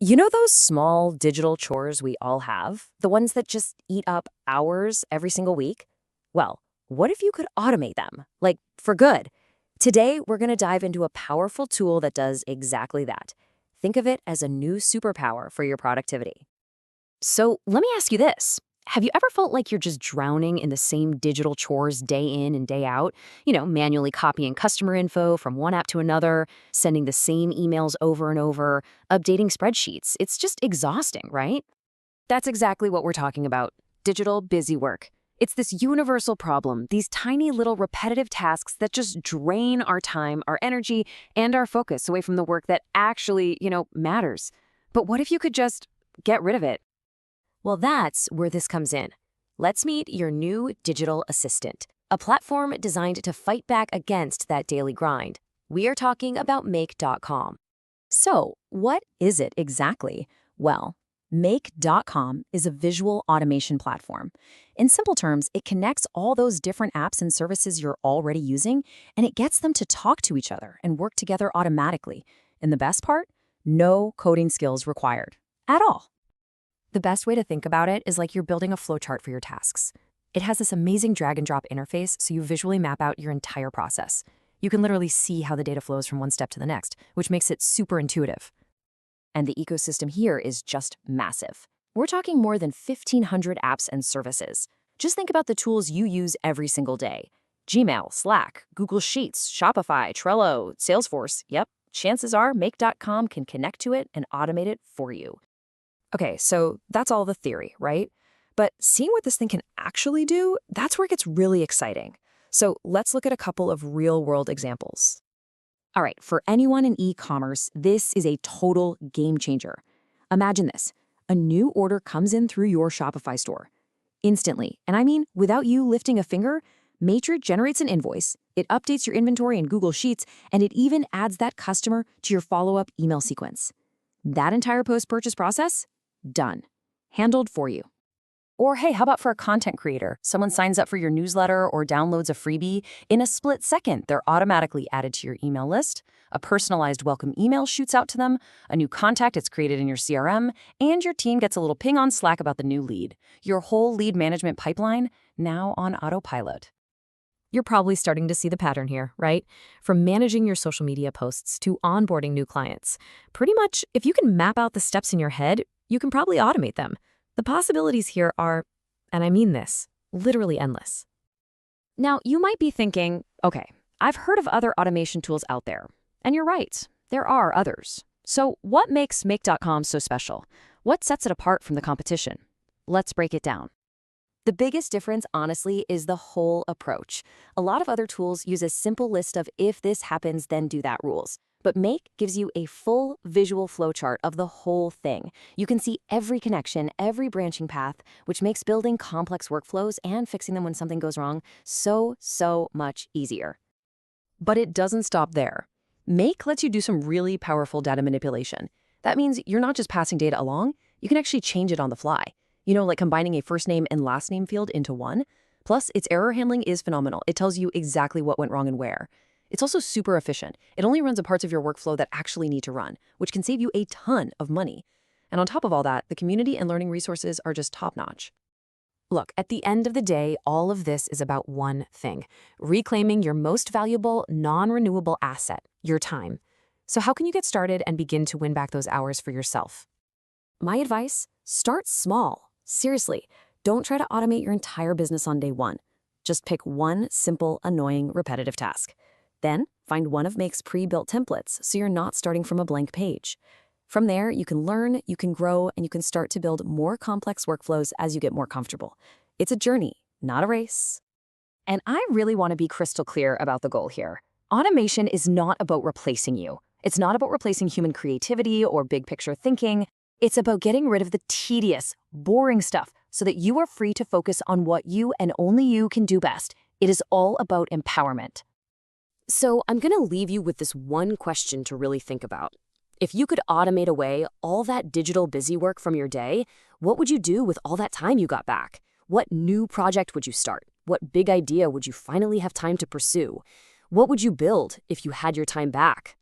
You know those small digital chores we all have? The ones that just eat up hours every single week? Well, what if you could automate them? Like, for good. Today, we're going to dive into a powerful tool that does exactly that. Think of it as a new superpower for your productivity. So, let me ask you this. Have you ever felt like you're just drowning in the same digital chores day in and day out? Manually copying customer info from one app to another, sending the same emails over and over, updating spreadsheets. It's just exhausting, right? That's exactly what we're talking about. Digital busy work. It's this universal problem, these tiny little repetitive tasks that just drain our time, our energy, and our focus away from the work that actually, matters. But what if you could just get rid of it? Well, that's where this comes in. Let's meet your new digital assistant, a platform designed to fight back against that daily grind. We are talking about Make.com. So, what is it exactly? Well, Make.com is a visual automation platform. In simple terms, it connects all those different apps and services you're already using, and it gets them to talk to each other and work together automatically. And the best part? No coding skills required at all. The best way to think about it is like you're building a flowchart for your tasks. It has this amazing drag and drop interface so you visually map out your entire process. You can literally see how the data flows from one step to the next, which makes it super intuitive. And the ecosystem here is just massive. We're talking more than 1,500 apps and services. Just think about the tools you use every single day. Gmail, Slack, Google Sheets, Shopify, Trello, Salesforce. Yep, chances are Make.com can connect to it and automate it for you. Okay, so that's all the theory, right? But seeing what this thing can actually do, that's where it gets really exciting. So let's look at a couple of real-world examples. All right, for anyone in e-commerce, this is a total game changer. Imagine this. A new order comes in through your Shopify store. Instantly, and I mean without you lifting a finger, Matrix generates an invoice, it updates your inventory in Google Sheets, and it even adds that customer to your follow-up email sequence. That entire post-purchase process? Done. Handled for you. Or hey, how about for a content creator? Someone signs up for your newsletter or downloads a freebie. In a split second, they're automatically added to your email list. A personalized welcome email shoots out to them. A new contact is created in your CRM. And your team gets a little ping on Slack about the new lead. Your whole lead management pipeline now on autopilot. You're probably starting to see the pattern here, right? From managing your social media posts to onboarding new clients. Pretty much, if you can map out the steps in your head, you can probably automate them. The possibilities here are, and I mean this, literally endless. Now, you might be thinking, okay, I've heard of other automation tools out there. And you're right, there are others. So what makes Make.com so special? What sets it apart from the competition? Let's break it down. The biggest difference, honestly, is the whole approach. A lot of other tools use a simple list of if this happens, then do that rules. But Make gives you a full visual flowchart of the whole thing. You can see every connection, every branching path, which makes building complex workflows and fixing them when something goes wrong so much easier. But it doesn't stop there. Make lets you do some really powerful data manipulation. That means you're not just passing data along, you can actually change it on the fly. Like combining a first name and last name field into one. Plus, its error handling is phenomenal. It tells you exactly what went wrong and where. It's also super efficient. It only runs the parts of your workflow that actually need to run, which can save you a ton of money. And on top of all that, the community and learning resources are just top-notch. Look, at the end of the day, all of this is about one thing: reclaiming your most valuable, non-renewable asset, your time. So how can you get started and begin to win back those hours for yourself? My advice? Start small. Seriously, don't try to automate your entire business on day one. Just pick one simple, annoying, repetitive task. Then, find one of Make's pre-built templates so you're not starting from a blank page. From there, you can learn, you can grow, and you can start to build more complex workflows as you get more comfortable. It's a journey, not a race. And I really want to be crystal clear about the goal here. Automation is not about replacing you. It's not about replacing human creativity or big picture thinking. It's about getting rid of the tedious, boring stuff so that you are free to focus on what you and only you can do best. It is all about empowerment. So I'm going to leave you with this one question to really think about. If you could automate away all that digital busy work from your day, what would you do with all that time you got back? What new project would you start? What big idea would you finally have time to pursue? What would you build if you had your time back?